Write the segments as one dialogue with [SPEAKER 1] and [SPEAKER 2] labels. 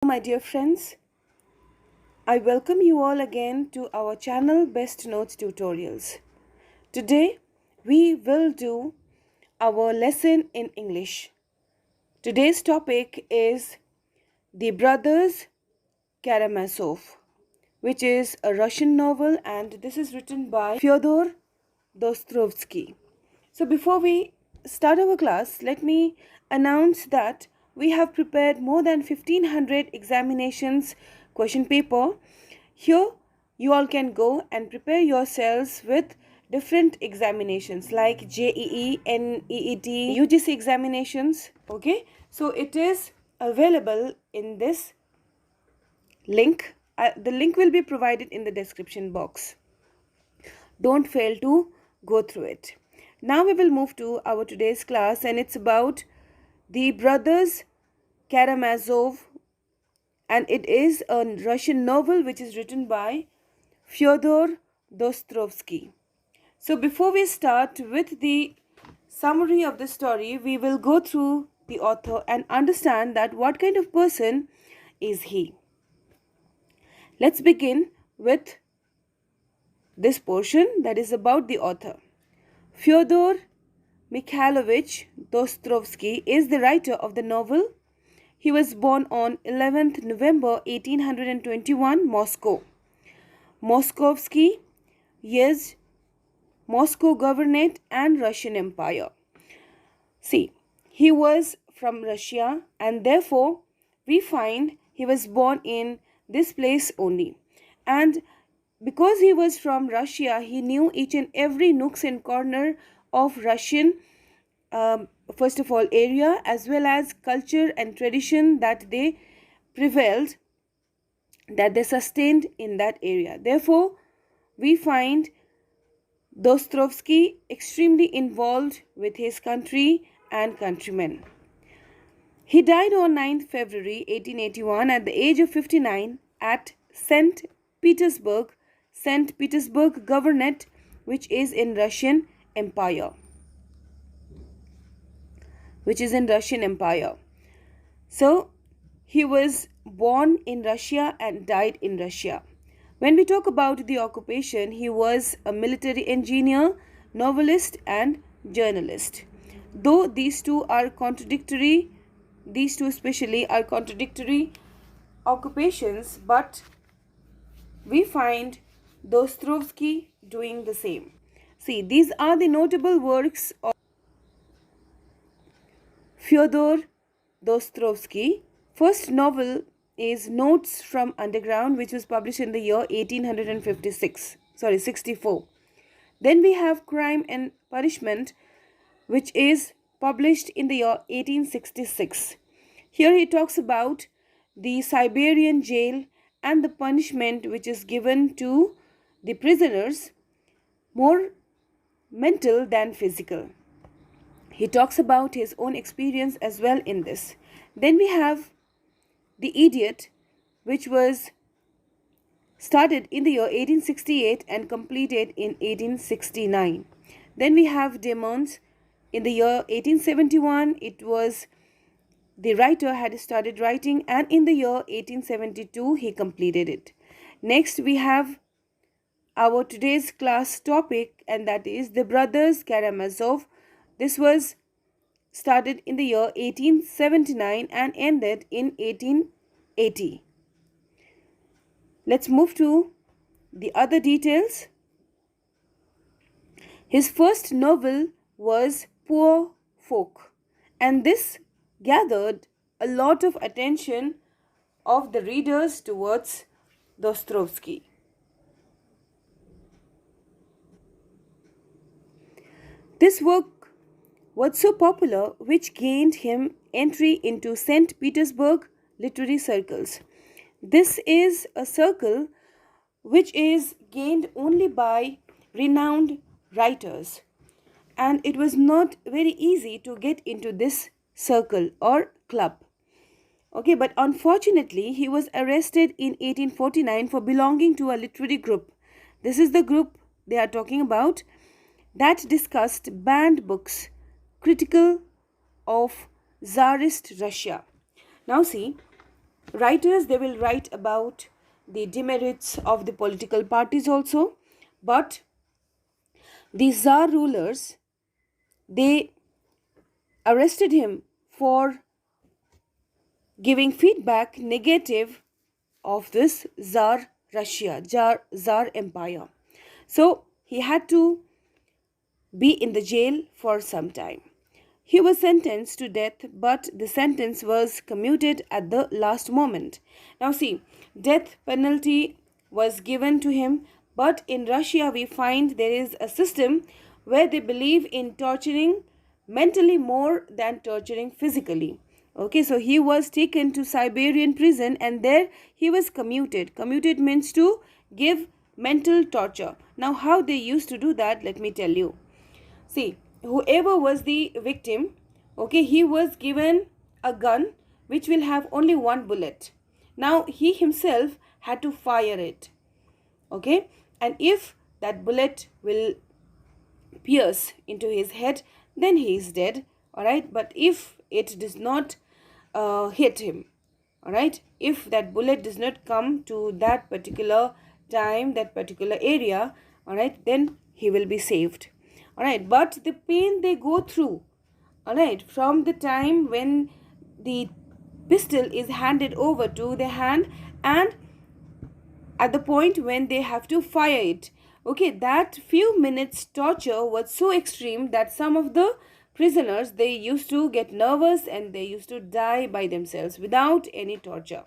[SPEAKER 1] my dear friends. I welcome you all again to our channel Best Notes Tutorials. Today, we will do our lesson in English. Today's topic is the Brothers Karamazov, which is a Russian novel, and this is written by Fyodor Dostoyevsky. So before we start our class, let me announce that we have prepared more than 1500 examinations question paper. Here you all can go and prepare yourselves with different examinations like JEE, NEET, UGC examinations. Okay, so it is available in this link. The link will be provided in the description box. Don't fail to go through it. Now we will move to our today's class, and it's about the Brothers Karamazov, and it is a Russian novel which is written by Fyodor Dostoyevsky. So before we start with the summary of the story, we will go through the author and understand that what kind of person is he. Let's begin with this portion that is about the author. Fyodor Mikhailovich Dostoyevsky is the writer of the novel. He was born on 11th November 1821, Moscow. Moskovsky is Moscow Governorate and Russian Empire. See, he was from Russia, and therefore we find he was born in this place only. And because he was from Russia, he knew each and every nooks and corner of Russian first of all area, as well as culture and tradition that they prevailed, that they sustained in that area. Therefore, we find Dostoyevsky extremely involved with his country and countrymen. He died on 9th February 1881 at the age of 59 at St. Petersburg Governorate, which is in Russian Empire. So he was born in Russia and died in Russia. When we talk about the occupation, he was a military engineer, novelist and journalist. Though these two especially are contradictory occupations, but we find Dostoyevsky doing the same. See, these are the notable works of Fyodor Dostoyevsky. First novel is Notes from Underground, which was published in the year 64. Then we have Crime and Punishment, which is published in the year 1866. Here he talks about the Siberian jail and the punishment which is given to the prisoners, more mental than physical. He talks about his own experience as well in this. Then we have The Idiot, which was started in the year 1868 and completed in 1869. Then we have Demons in the year 1871. It was the writer had started writing, and in the year 1872 he completed it. Next we have our today's class topic, and that is the Brothers Karamazov. This was started in the year 1879 and ended in 1880. Let's move to the other details. His first novel was Poor Folk, and this gathered a lot of attention of the readers towards Dostoyevsky. This work was so popular which gained him entry into St. Petersburg literary circles. This is a circle which is gained only by renowned writers, and it was not very easy to get into this circle or club. Okay, but unfortunately he was arrested in 1849 for belonging to a literary group. This is the group they are talking about that discussed banned books critical of Tsarist Russia. Now see, writers, they will write about the demerits of the political parties also, but the Tsar rulers, they arrested him for giving feedback negative of this Tsar Russia, Tsar Empire. So he had to be in the jail for some time. He was sentenced to death, but the sentence was commuted at the last moment. Now see, death penalty was given to him, but in Russia we find there is a system where they believe in torturing mentally more than torturing physically. Okay, so he was taken to Siberian prison and there he was commuted. Commuted means to give mental torture. Now how they used to do that, let me tell you. See, whoever was the victim, okay, he was given a gun which will have only one bullet. Now he himself had to fire it, okay, and if that bullet will pierce into his head, then he is dead, all right. But if it does not hit him, all right, if that bullet does not come to that particular time, that particular area, all right, then he will be saved, all right. But the pain they go through, all right, from the time when the pistol is handed over to the hand and at the point when they have to fire it, okay, that few minutes torture was so extreme that some of the prisoners, they used to get nervous and they used to die by themselves without any torture,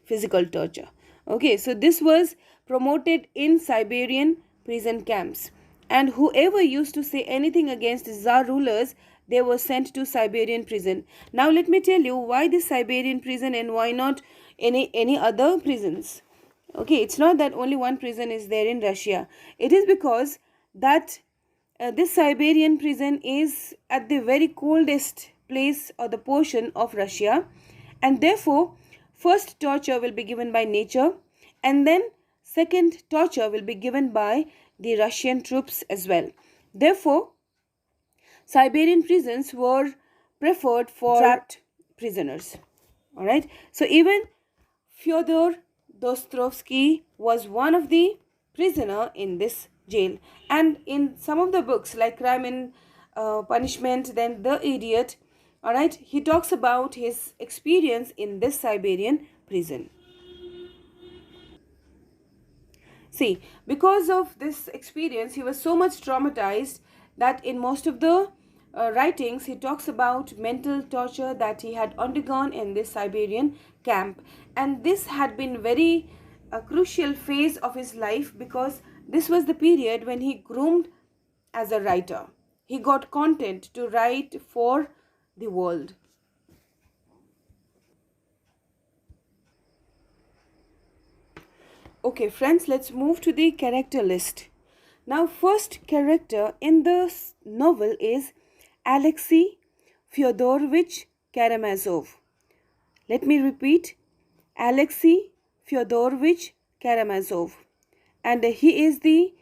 [SPEAKER 1] physical torture. Okay, so this was promoted in Siberian prison camps, and whoever used to say anything against Tsar rulers, they were sent to Siberian prison. Now let me tell you why this Siberian prison and why not any other prisons. Okay, it's not that only one prison is there in Russia. It is because that this Siberian prison is at the very coldest place or the portion of Russia, and therefore first torture will be given by nature and then second torture will be given by the Russian troops as well. Therefore Siberian prisons were preferred for trapped prisoners, all right. So even Fyodor Dostoevsky was one of the prisoner in this jail, and in some of the books like Crime and Punishment, then The Idiot, all right, he talks about his experience in this Siberian prison. See, because of this experience, he was so much traumatized that in most of the writings, he talks about mental torture that he had undergone in this Siberian camp. And this had been very crucial phase of his life because this was the period when he groomed as a writer. He got content to write for the world. Okay, friends, let's move to the character list. Now, first character in the novel is Alexei Fyodorovich Karamazov. Let me repeat, Alexei Fyodorovich Karamazov, and he is the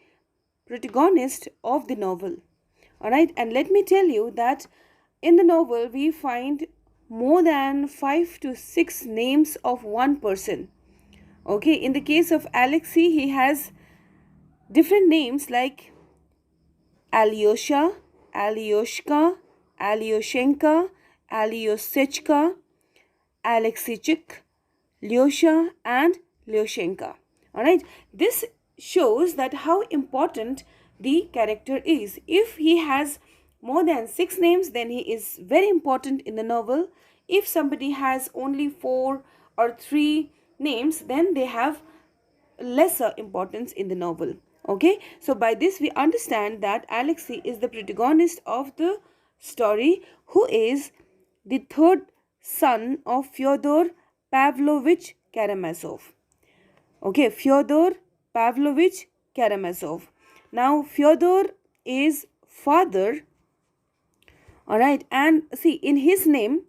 [SPEAKER 1] protagonist of the novel. All right, and let me tell you that in the novel we find more than 5 to 6 names of one person. Okay, in the case of Alexei, he has different names like Alyosha, Alyoshka, Alyoshenka, Alyosechka, Alexichik, Lyosha and Lyoshenka. Alright, this shows that how important the character is. If he has more than 6 names, then he is very important in the novel. If somebody has only 4 or 3 names, then they have lesser importance in the novel. Okay, so by this we understand that Alexei is the protagonist of the story, who is the third son of Fyodor Pavlovich Karamazov. Okay, Fyodor Pavlovich Karamazov. Now Fyodor is father, all right, and see, in his name,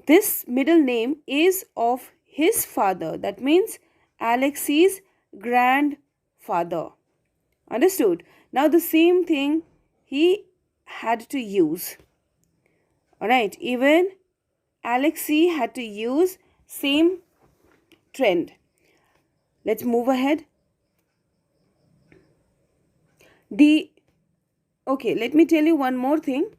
[SPEAKER 1] this middle name is of his father. That means Alexei's grandfather. Understood? Now the same thing he had to use. Alright, even Alexei had to use same trend. Let's move ahead. Okay, let me tell you one more thing.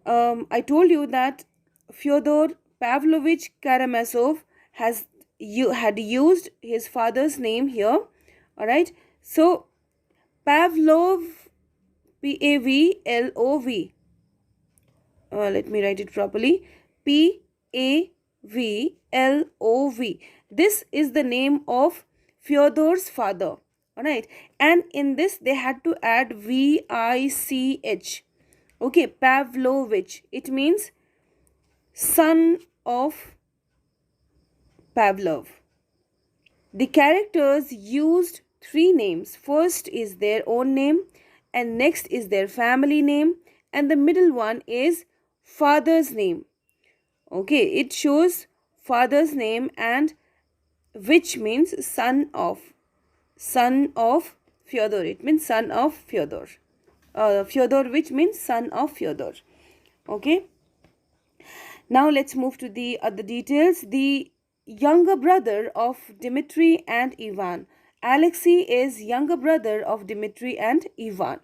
[SPEAKER 1] I told you that Fyodor Pavlovich Karamazov had used his father's name here. All right. So Pavlov, Pavlov. Let me write it properly. Pavlov. This is the name of Fyodor's father. Alright. And in this they had to add Vich. Okay. Pavlovich. It means son of Pavlov. The characters used three names. First is their own name, and next is their family name, and the middle one is father's name. Okay, it shows father's name, and which means son of Fyodor. It means son of Fyodor. Fyodor, which means son of Fyodor. Okay. Now let's move to the other details. The younger brother of Dmitri and Ivan. Alexei is younger brother of Dmitri and Ivan.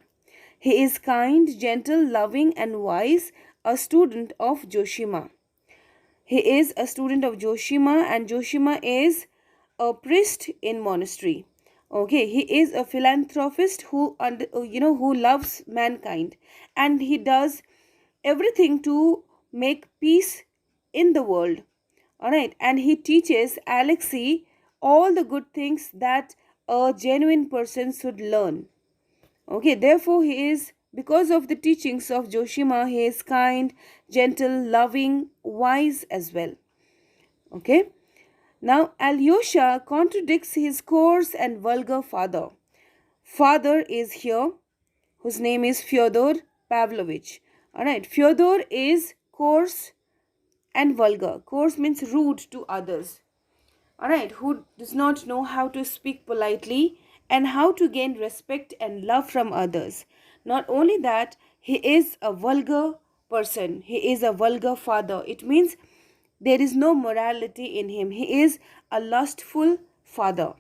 [SPEAKER 1] He is kind, gentle, loving and wise, a student of Yoshida. He is a student of Yoshida, and Yoshida is a priest in monastery. Okay, he is a philanthropist who loves mankind, and he does everything to make peace in the world. All right, and he teaches Alexei all the good things that a genuine person should learn. Okay, therefore because of the teachings of Yoshida, he is kind, gentle, loving, wise as well. Okay. Now, Alyosha contradicts his coarse and vulgar father. Father is here, whose name is Fyodor Pavlovich. Alright, Fyodor is coarse and vulgar. Coarse means rude to others. Alright, who does not know how to speak politely and how to gain respect and love from others. Not only that, he is a vulgar person. He is a vulgar father. It means there is no morality in him. He is a lustful father.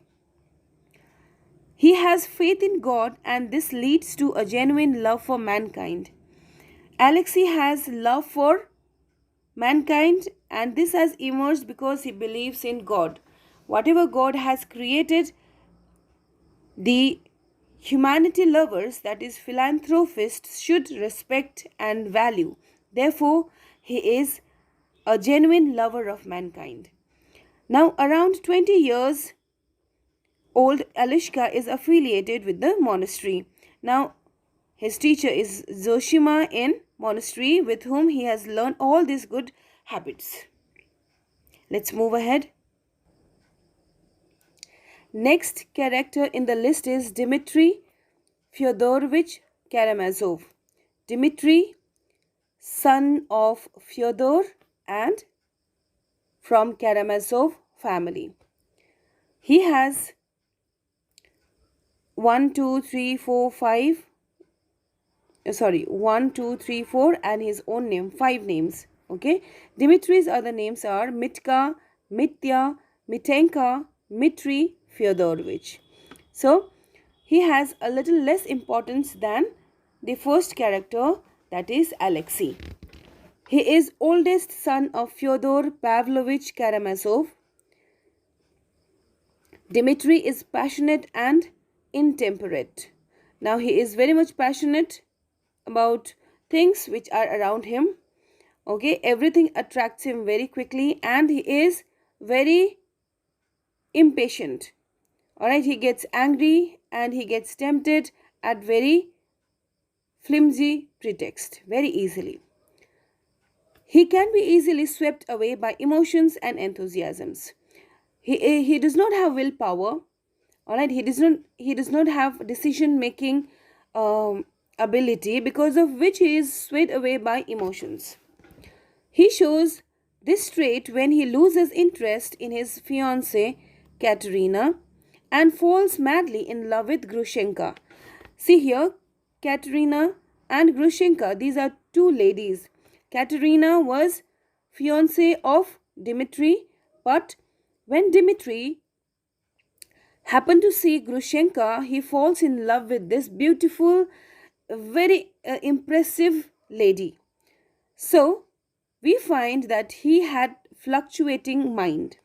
[SPEAKER 1] He has faith in God, and this leads to a genuine love for mankind. Alexei has love for mankind, and this has emerged because he believes in God. Whatever God has created, the humanity lovers, that is philanthropists, should respect and value. Therefore, he is a genuine lover of mankind. Now, around 20 years old, Alyosha is affiliated with the monastery. Now, his teacher is Yoshida in monastery, with whom he has learned all these good habits. Let's move ahead. Next character in the list is Dmitri Fyodorovich Karamazov. Dmitri, son of Fyodor and from Karamazov family. He has 1, 2, 3, 4 and his own name, 5 names. Okay, Dimitri's other names are Mitka, Mitya, Mitenka, Dmitri, Fyodorovich. So he has a little less importance than the first character, that is Alexei. He is oldest son of Fyodor Pavlovich Karamazov. Dmitry is passionate and intemperate. Now he is very much passionate about things which are around him. Okay, everything attracts him very quickly, and he is very impatient. Alright, he gets angry and he gets tempted at very flimsy pretext very easily. He can be easily swept away by emotions and enthusiasms. He does not have willpower. Alright, he does not have decision making ability, because of which he is swayed away by emotions. He shows this trait when he loses interest in his fiancée Katarina and falls madly in love with Grushinka. See here, Katarina and Grushinka, these are two ladies. Katarina was fiancée of Dimitri, But when Dmitri happened to see Grushenka, he falls in love with this beautiful, very impressive lady. So we find that he had fluctuating mind.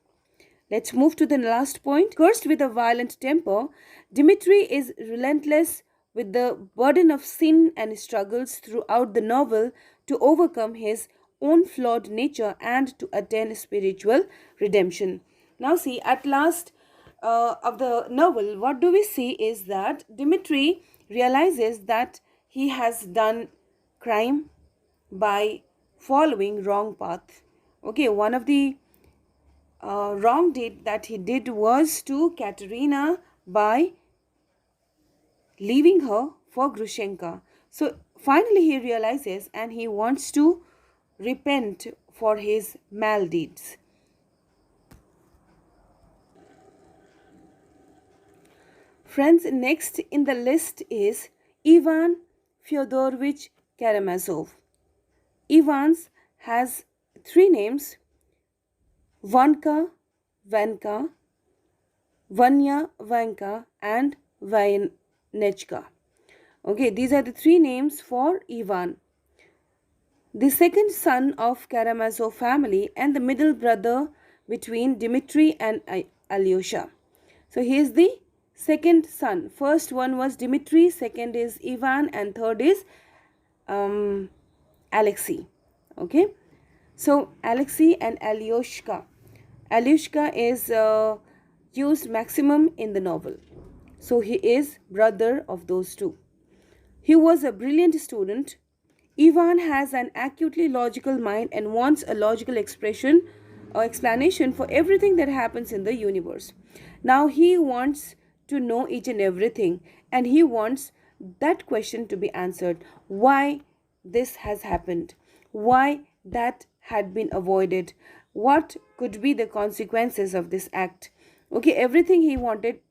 [SPEAKER 1] Let's move to the last point. Cursed with a violent temper, Dimitri is relentless with the burden of sin and struggles throughout the novel to overcome his own flawed nature and to attain spiritual redemption. Now, see, at last of the novel, what do we see is that Dimitri realizes that he has done crime by following wrong path. Okay, one of the wrong deed that he did was to Katarina by leaving her for Grushenka. So finally he realizes and he wants to repent for his maldeeds. Friends, next in the list is Ivan Fyodorovich Karamazov. Ivan's has three names: Vanka, Vanka, Vanya, Vanka, and Vaynechka. Okay, these are the three names for Ivan, the second son of Karamazov family and the middle brother between Dmitri and Alyosha. So he is the second son. First one was Dmitri, second is Ivan, and third is Alexei. Okay, so Alexei and Alyosha. Alyosha is used maximum in the novel. So he is brother of those two. He was a brilliant student. Ivan has an acutely logical mind and wants a logical expression or explanation for everything that happens in the universe. Now he wants to know each and everything, and he wants that question to be answered. Why this has happened? Why that had been avoided? What could be the consequences of this act? Okay, everything he wanted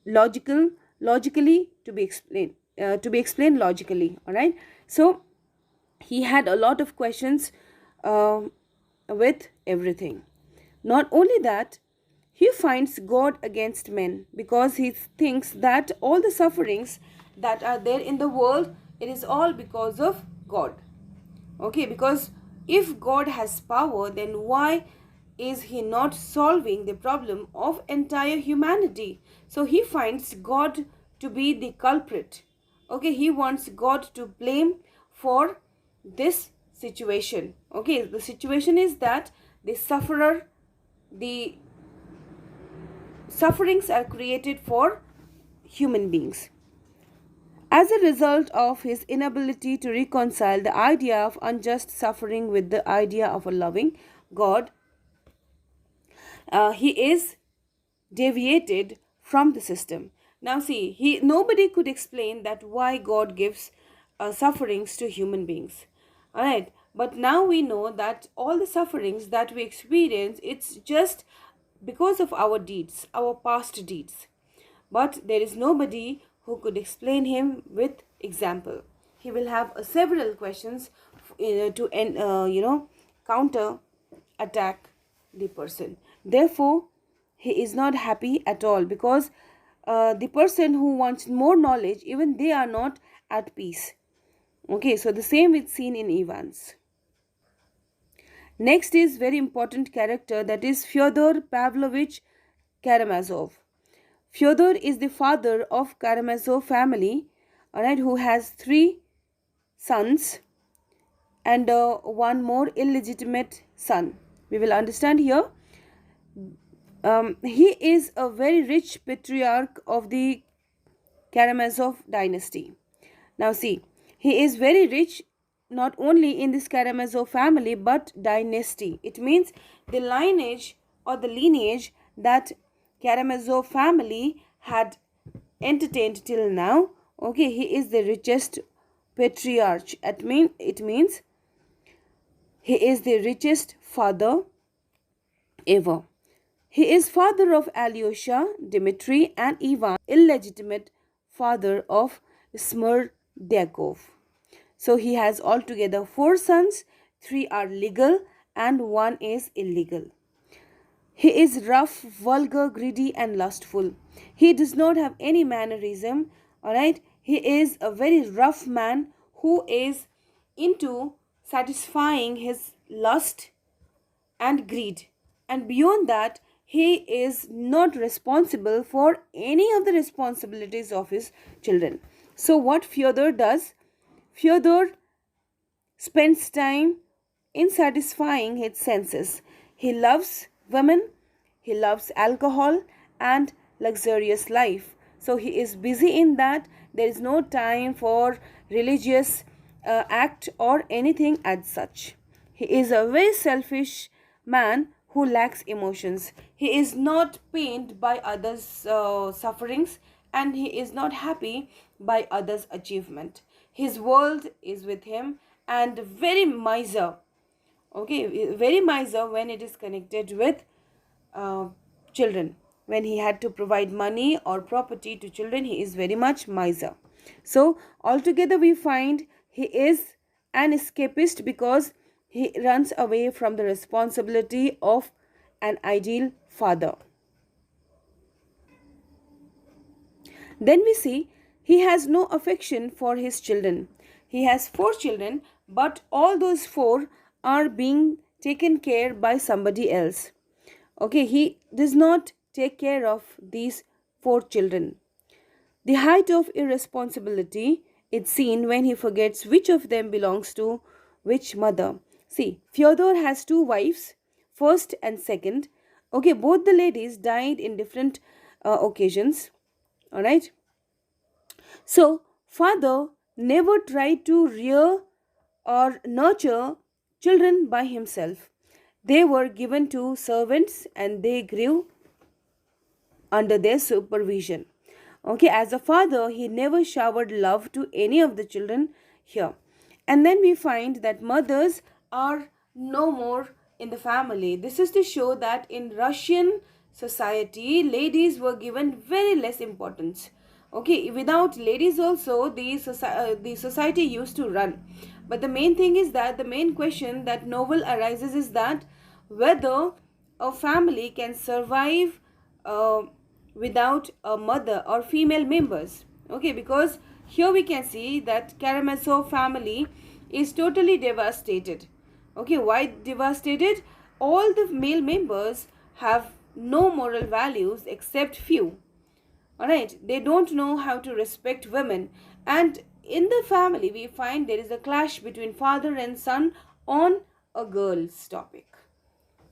[SPEAKER 1] logically to be explained logically. All right, so he had a lot of questions with everything. Not only that, he finds God against men because he thinks that all the sufferings that are there in the world, it is all because of God. Okay, because if God has power, then why is he not solving the problem of entire humanity? So he finds God to be the culprit. Okay, he wants God to blame for this situation. Okay, the situation is that the sufferings are created for human beings. As a result of his inability to reconcile the idea of unjust suffering with the idea of a loving God, he is deviated from the system. Now see, nobody could explain that why God gives sufferings to human beings. Alright, but now we know that all the sufferings that we experience, it's just because of our deeds, our past deeds. But there is nobody who could explain him with example. He will have several questions to counter attack the person. Therefore, he is not happy at all because the person who wants more knowledge, even they are not at peace. Okay, so the same is seen in Ivan's. Next is very important character, that is Fyodor Pavlovich Karamazov. Fyodor is the father of Karamazov family, alright, who has three sons and one more illegitimate son. We will understand here. He is a very rich patriarch of the Karamazov dynasty. Now see, he is very rich not only in this Karamazov family but dynasty. It means the lineage or the lineage that Karamazov family had entertained till now. Okay, he is the richest patriarch. It means he is the richest father ever. He is father of Alyosha, Dmitri, and Ivan, illegitimate father of Smerdyakov. So he has altogether 4 sons, 3 are legal and 1 is illegal. He is rough, vulgar, greedy, and lustful. He does not have any mannerism, alright? He is a very rough man who is into satisfying his lust and greed. And beyond that, he is not responsible for any of the responsibilities of his children. So, what Fyodor does, Fyodor spends time in satisfying his senses. He loves women, he loves alcohol and luxurious life. So he is busy in that. There is no time for religious act or anything as such. He is a very selfish man who lacks emotions. He is not pained by others' sufferings, and he is not happy by others' achievement. His world is with him, and very miser. Okay, very miser when it is connected with children. When he had to provide money or property to children, he is very much miser. So altogether we find he is an escapist because he runs away from the responsibility of an ideal father. Then we see he has no affection for his children. He has 4 children, but all those 4 are being taken care by somebody else. Okay, he does not take care of these 4 children. The height of irresponsibility is seen when he forgets which of them belongs to which mother. See, Fyodor has 2 wives, first and second. Okay, both the ladies died in different occasions. Alright. So, father never tried to rear or nurture children by himself. They were given to servants and they grew under their supervision. Okay, as a father, he never showered love to any of the children here. And then we find that mothers are no more in the family. This is to show that in Russian society, ladies were given very less importance. Okay, without ladies also, the society used to run. But the main thing is that the main question that novel arises is that whether a family can survive without a mother or female members. Okay, because here we can see that Karamazov family is totally devastated. Okay, why devastated? All the male members have no moral values except few. Alright, they don't know how to respect women, and in the family we find there is a clash between father and son on a girl's topic.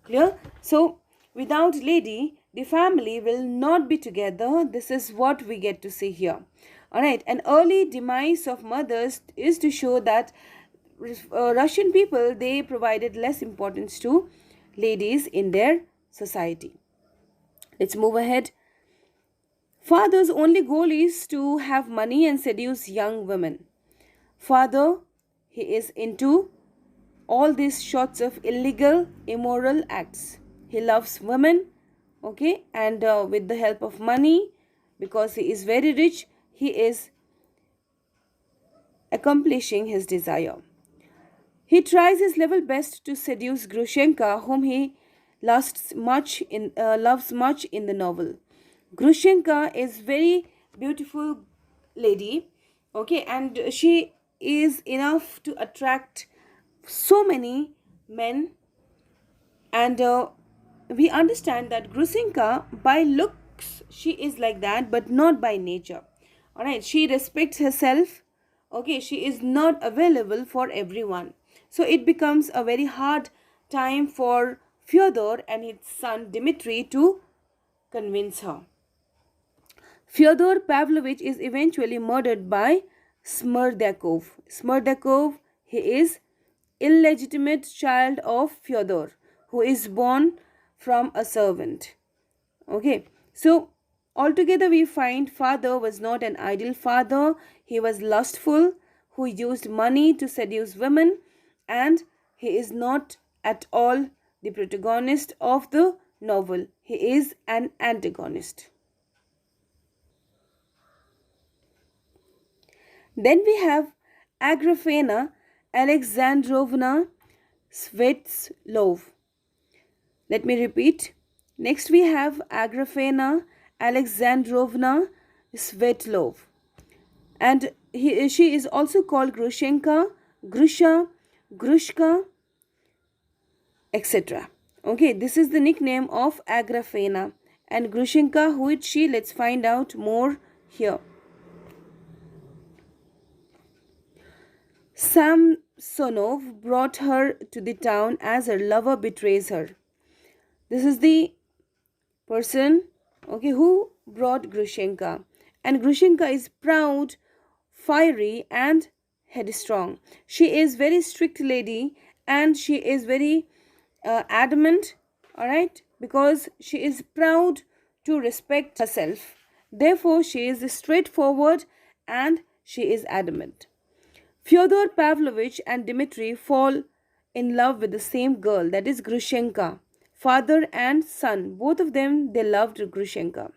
[SPEAKER 1] Clear? So without lady, the family will not be together. This is what we get to see here. Alright, an early demise of mothers is to show that Russian people, they provided less importance to ladies in their society. Let's move ahead. Father's only goal is to have money and seduce young women. Father, he is into all these sorts of illegal, immoral acts. He loves women, okay, and with the help of money, because he is very rich, he is accomplishing his desire. He tries his level best to seduce Grushanka, whom he loves much in the novel. Grushinka is very beautiful lady, okay, and she is enough to attract so many men, and we understand that Grushinka by looks she is like that, but not by nature. Alright, she respects herself. Okay, she is not available for everyone, so it becomes a very hard time for Fyodor and his son Dmitri to convince her. Fyodor Pavlovich is eventually murdered by Smerdakov. Smerdakov, he is illegitimate child of Fyodor, who is born from a servant. Okay, so altogether we find father was not an ideal father. He was lustful, who used money to seduce women, and he is not at all the protagonist of the novel. He is an antagonist. Then we have Agrafena Alexandrovna Svetslov. Let me repeat. Next we have Agrafena Alexandrovna Svetlov, and she is also called Grushinka, Grusha, Grushka, etc. Okay, this is the nickname of Agrafena. And Grushinka, who is she? Let's find out more here. Samsonov brought her to the town as her lover betrays her. This is the person, okay, who brought Grushinka. And Grushinka is proud, fiery, and headstrong. She is very strict lady, and she is very adamant, all right, because she is proud to respect herself. Therefore, she is straightforward and she is adamant. Fyodor Pavlovich and Dmitri fall in love with the same girl, that is Grushenka. Father and son, both of them, they loved Grushenka.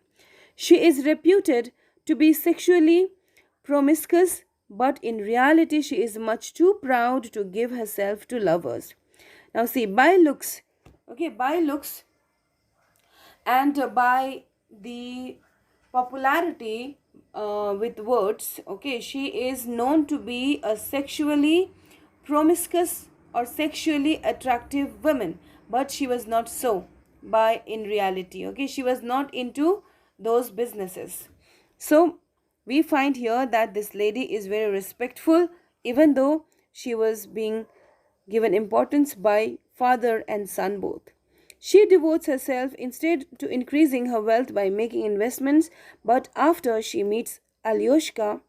[SPEAKER 1] She is reputed to be sexually promiscuous, but in reality, she is much too proud to give herself to lovers. Now, see, by looks, okay, by looks and by the popularity with words, okay, she is known to be a sexually promiscuous or sexually attractive woman, but she was not so by in reality. Okay, she was not into those businesses. So we find here that this lady is very respectful, even though she was being given importance by father and son both. She devotes herself instead to increasing her wealth by making investments, but after she meets Alyosha,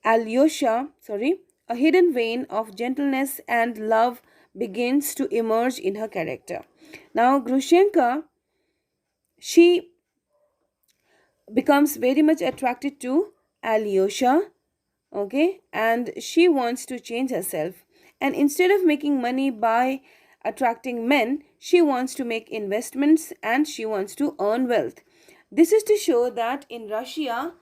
[SPEAKER 1] a hidden vein of gentleness and love begins to emerge in her character. Now, Grushenka, she becomes very much attracted to Alyosha, okay, and she wants to change herself. And instead of making money by attracting men, she wants to make investments and she wants to earn wealth. This is to show that in Russia,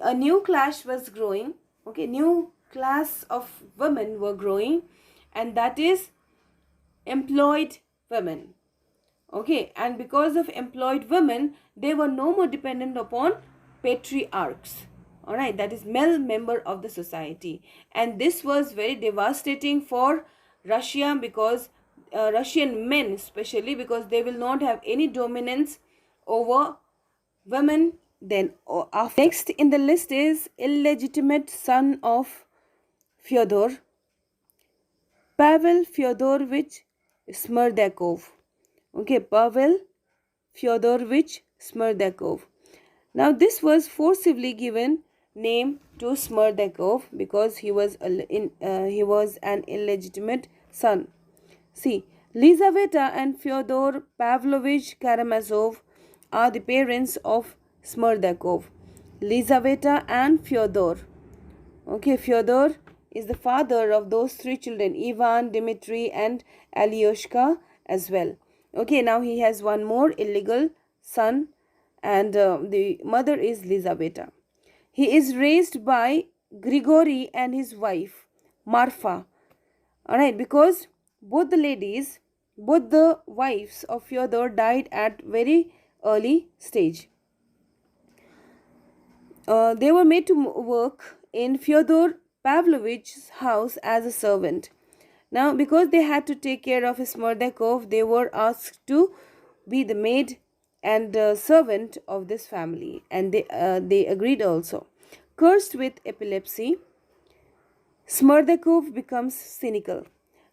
[SPEAKER 1] a new class was growing, okay, new class of women were growing, and that is employed women. Okay, and because of employed women, they were no more dependent upon patriarchs. All right, that is male member of the society, and this was very devastating for Russia, because Russian men especially, because they will not have any dominance over women then or after. Next in the list is illegitimate son of Fyodor, Pavel Fyodorovich Smerdakov. Okay, Pavel Fyodorovich Smerdakov. Now this was forcibly given name to Smerdakov because he was an illegitimate son. See, Lizaveta and Fyodor Pavlovich Karamazov are the parents of Smerdakov. Lizaveta and Fyodor. Okay, Fyodor is the father of those three children, Ivan, Dmitri, and Alyosha as well. Okay, now he has one more illegal son, and the mother is Lizaveta. He is raised by Grigory and his wife, Marfa. Alright, because both the wives of Fyodor died at very early stage. They were made to work in Fyodor Pavlovich's house as a servant. Now, because they had to take care of Smerdakov, they were asked to be the maid and servant of this family, and they agreed also. Cursed with epilepsy, Smerdakov becomes cynical.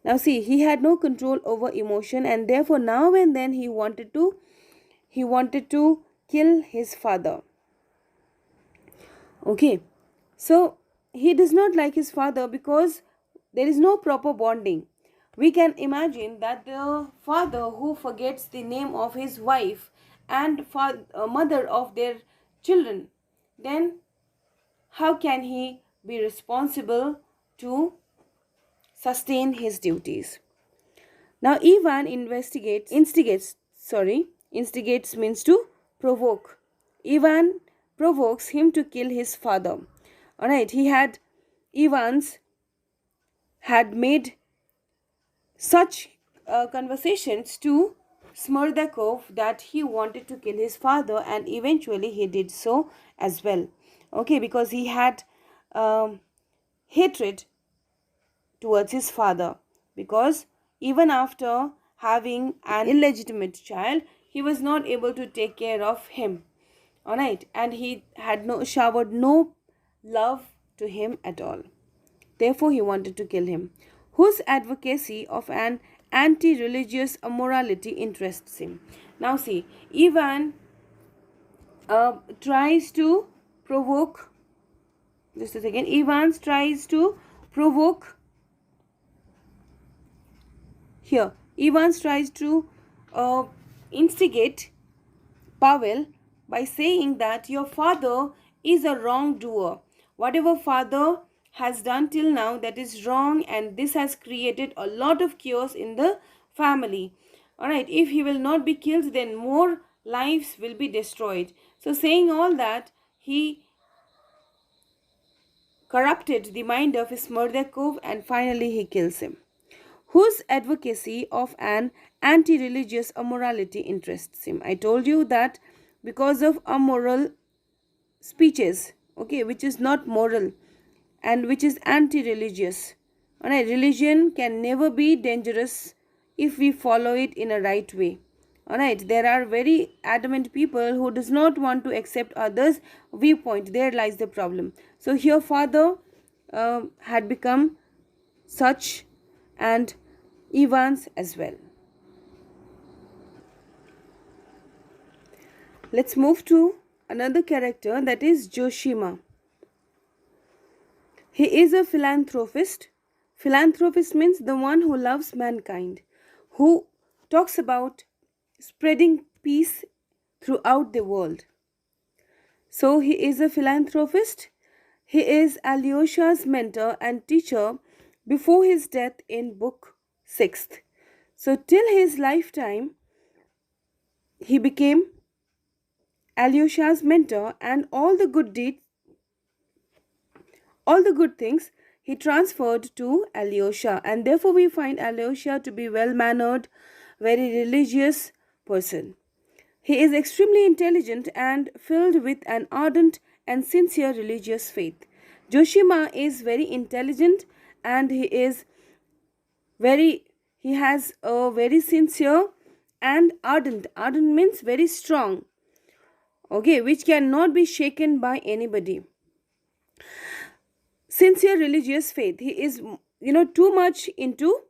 [SPEAKER 1] Now see, he had no control over emotion, and therefore now and then he wanted to kill his father. Okay, so he does not like his father because there is no proper bonding. We can imagine that the father who forgets the name of his wife and mother of their children, then how can he be responsible to sustain his duties? Now Ivan instigates means to provoke. Ivan provokes him to kill his father. Alright, Ivan's had made such conversations to Smerdakov that he wanted to kill his father, and eventually he did so as well. Okay, because he had hatred towards his father, because even after having an illegitimate child, he was not able to take care of him. All right, and he had showered no love to him at all. Therefore, he wanted to kill him. Whose advocacy of an anti-religious immorality interests him. Now see, Ivan tries to provoke, just a second, Ivan tries to provoke, here, Ivan tries to instigate Pavel by saying that your father is a wrongdoer. Whatever father has done till now, that is wrong, and this has created a lot of chaos in the family. Alright, if he will not be killed, then more lives will be destroyed. So saying all that, he corrupted the mind of Smerdakov, and finally he kills him. Whose advocacy of an anti-religious immorality interests him. I told you that because of immoral speeches, okay, which is not moral and which is anti-religious. Alright, religion can never be dangerous if we follow it in a right way. Alright, there are very adamant people who does not want to accept others' viewpoint. There lies the problem. So here father had become such, and Ivan's as well. Let's move to another character, that is Yoshida. He is a philanthropist. Philanthropist means the one who loves mankind, who talks about spreading peace throughout the world. So he is a philanthropist. He is Alyosha's mentor and teacher before his death in book 6th. So till his lifetime, he became Alyosha's mentor, and all the good deeds, all the good things he transferred to Alyosha, and therefore we find Alyosha to be well-mannered, very religious person. He is extremely intelligent and filled with an ardent and sincere religious faith. Yoshida is very intelligent, and he has a very sincere and ardent. Ardent means very strong, okay, which cannot be shaken by anybody. Sincere religious faith. He is, too much into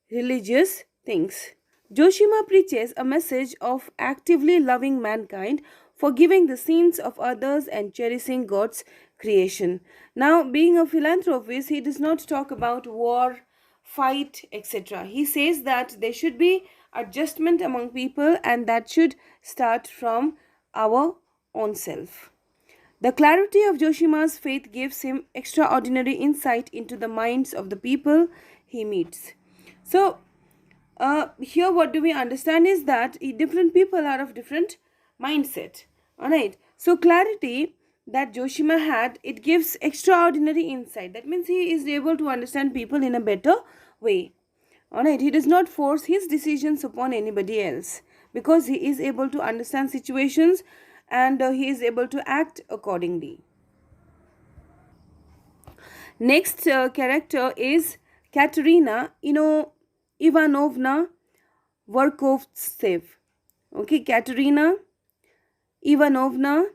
[SPEAKER 1] religious things. Yoshida preaches a message of actively loving mankind, forgiving the sins of others, and cherishing God's creation. Now, being a philanthropist, he does not talk about war, fight, etc. He says that there should be adjustment among people, and that should start from our own self. The clarity of Yoshida's faith gives him extraordinary insight into the minds of the people he meets. So, here what do we understand is that different people are of different mindset. Alright. So, clarity that Yoshida had, it gives extraordinary insight. That means he is able to understand people in a better way. Alright. He does not force his decisions upon anybody else, because he is able to understand situations, and he is able to act accordingly. Next character is Katarina Ivanovna Verkovtsev. Okay, Katarina Ivanovna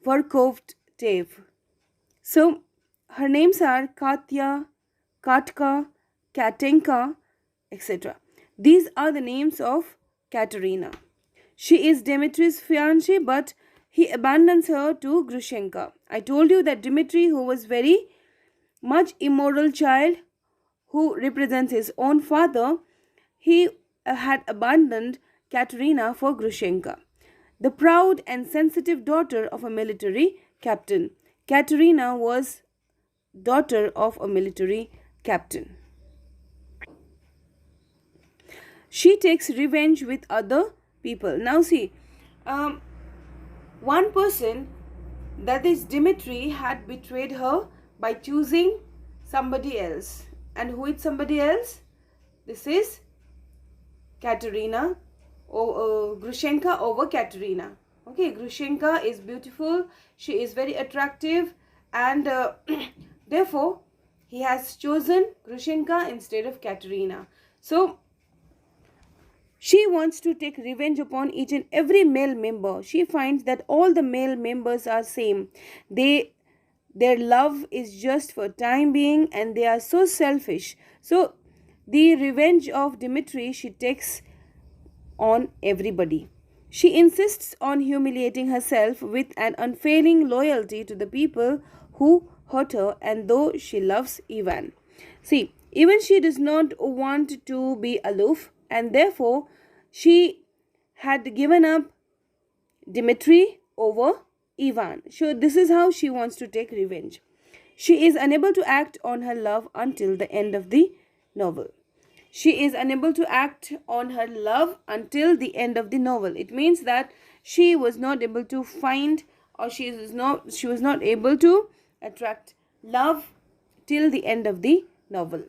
[SPEAKER 1] Verkovtsev. So her names are Katya, Katka, Katenka, etc. These are the names of Katarina. She is Dimitri's fiancée, but he abandons her to Grushinka. I told you that Dmitri, who was very much immoral child, who represents his own father, he had abandoned Katarina for Grushinka, the proud and sensitive daughter of a military captain. Katarina was daughter of a military captain. She takes revenge with other people. Now see, one person, that is Dimitri, had betrayed her by choosing somebody else. And who is somebody else? This is Katarina. Grushenka over Katarina. Okay, Grushenka is beautiful, she is very attractive, and therefore he has chosen Grushenka instead of Katarina. So she wants to take revenge upon each and every male member. She finds that all the male members are same. Their love is just for time being, and they are so selfish. So the revenge of Dimitri she takes on everybody. She insists on humiliating herself with an unfailing loyalty to the people who hurt her, and though she loves Ivan. See, even she does not want to be aloof, and therefore she had given up Dmitri over Ivan. So this is how she wants to take revenge. She is unable to act on her love until the end of the novel. She is unable to act on her love until the end of the novel. It means that she was not able to find, or she was not able to attract love till the end of the novel.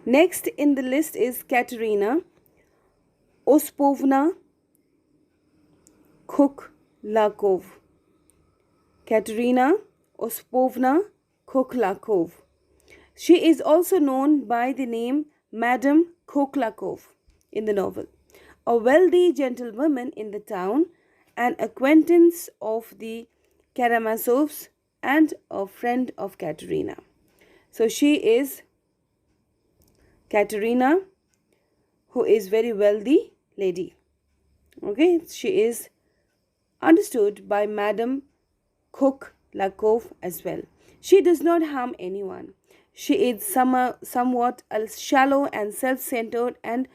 [SPEAKER 1] Next in the list is Katarina Ospovna Kukhlakov. Katarina Ospovna Kukhlakov. She is also known by the name Madame Kukhlakov in the novel. A wealthy gentlewoman in the town, an acquaintance of the Karamazovs, and a friend of Katarina. So she is Katarina, who is very wealthy lady. Okay, she is understood by Madame Kukhlakov as well. She does not harm anyone. She is somewhat shallow and self-centered, and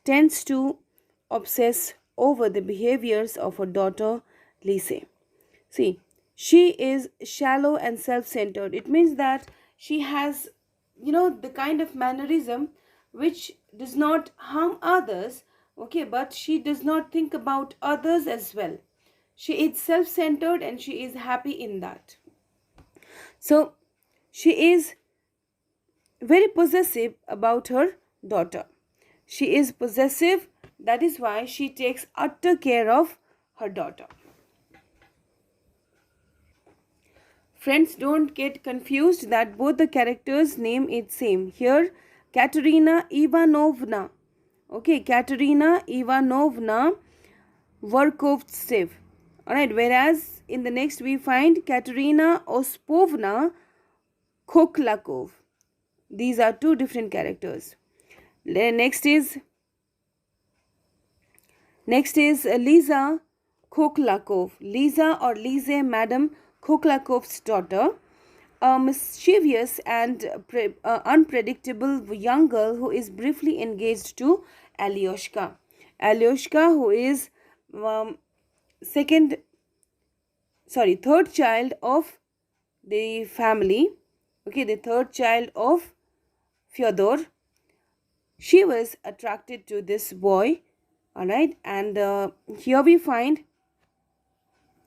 [SPEAKER 1] tends to obsess over the behaviors of her daughter Lise. See, she is shallow and self-centered. It means that she has, the kind of mannerism which does not harm others, okay, but she does not think about others as well. She is self-centered and she is happy in that. So she is very possessive about her daughter. She is possessive, that is why she takes utter care of her daughter. Friends, don't get confused that both the characters' name is same. Here, Katerina Ivanovna. Okay, Katerina Ivanovna Verkovtsev. Alright, whereas in the next we find Katerina Ospovna Kukhlakov. These are two different characters. Next is Liza Kukhlakov. Liza or Lise, Madame Kukhlakov's daughter, a mischievous and unpredictable young girl who is briefly engaged to Alyosha. Alyosha, who is third child of the family. Okay, the third child of Fyodor. She was attracted to this boy. Alright, and here we find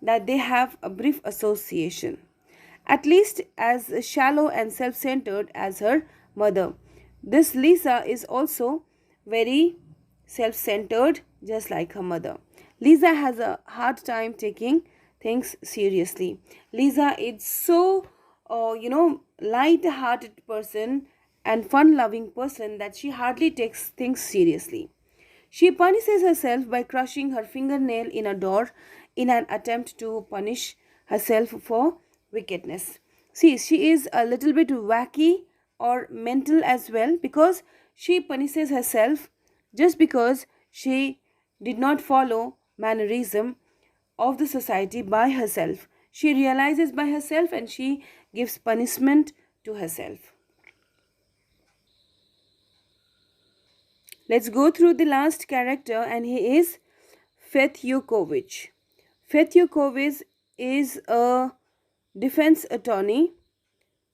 [SPEAKER 1] that they have a brief association, at least as shallow and self-centered as her mother. This Lisa is also very self-centered, just like her mother. Lisa has a hard time taking things seriously. Lisa is so, light-hearted person and fun-loving person that she hardly takes things seriously. She punishes herself by crushing her fingernail in a door in an attempt to punish herself for wickedness. See, she is a little bit wacky or mental as well, because she punishes herself just because she did not follow mannerism of the society by herself. She realizes by herself and she gives punishment to herself. Let's go through the last character, and he is Fetyukovich. Fetyukovich is a defense attorney,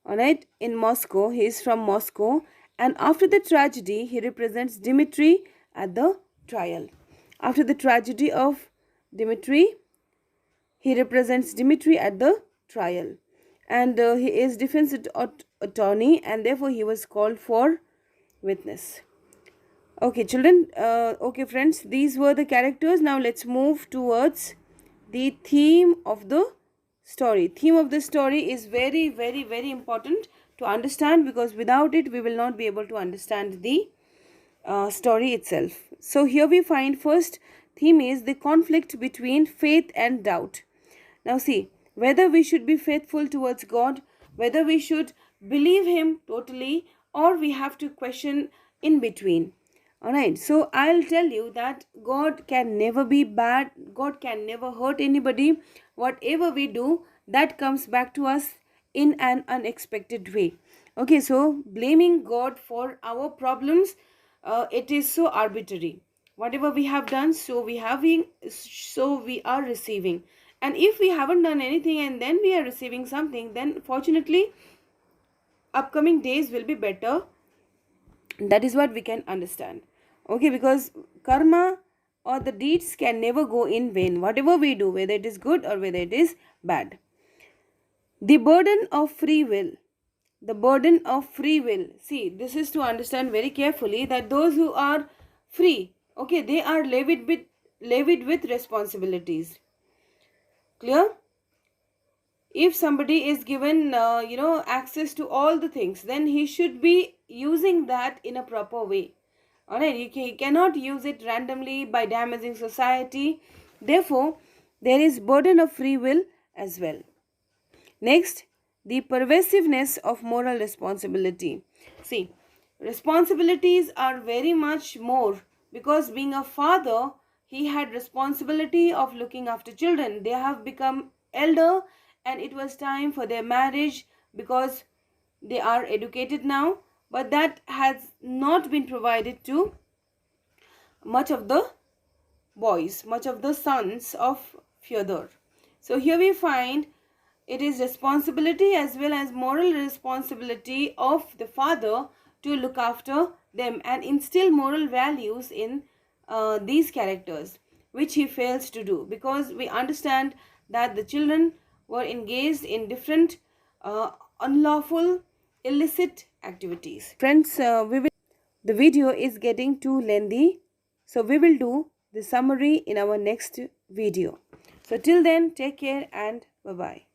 [SPEAKER 1] alright, in Moscow. He is from Moscow, and after the tragedy, he represents Dmitry at the trial. After the tragedy of Dmitry, he represents Dmitry at the trial, and he is defense attorney, and therefore he was called for witness. Okay, children, okay, friends, these were the characters. Now let's move towards the theme of the story. Theme of the story is very, very, very important to understand, because without it, we will not be able to understand the story itself. So here we find first theme is the conflict between faith and doubt. Now see, whether we should be faithful towards God, whether we should believe Him totally, or we have to question in between. Alright, so I'll tell you that God can never be bad, God can never hurt anybody. Whatever we do, that comes back to us in an unexpected way. Okay, so blaming God for our problems, it is so arbitrary. Whatever we have done, so we are receiving. And if we haven't done anything and then we are receiving something, then fortunately upcoming days will be better. That is what we can understand. Okay, because karma or the deeds can never go in vain. Whatever we do, whether it is good or whether it is bad. The burden of free will. The burden of free will. See, this is to understand very carefully that those who are free, okay, they are levied with responsibilities. Clear? If somebody is given, access to all the things, then he should be using that in a proper way. Alright, he cannot use it randomly by damaging society. Therefore, there is burden of free will as well. Next, the pervasiveness of moral responsibility. See, responsibilities are very much more, because being a father, he had responsibility of looking after children. They have become elder and it was time for their marriage because they are educated now, but that has not been provided to much of the boys, much of the sons of Fyodor. So here we find it is responsibility as well as moral responsibility of the father to look after them and instill moral values in these characters, which he fails to do, because we understand that the children were engaged in different unlawful, illicit activities. Friends, the video is getting too lengthy, so we will do the summary in our next video. So till then, take care and bye-bye.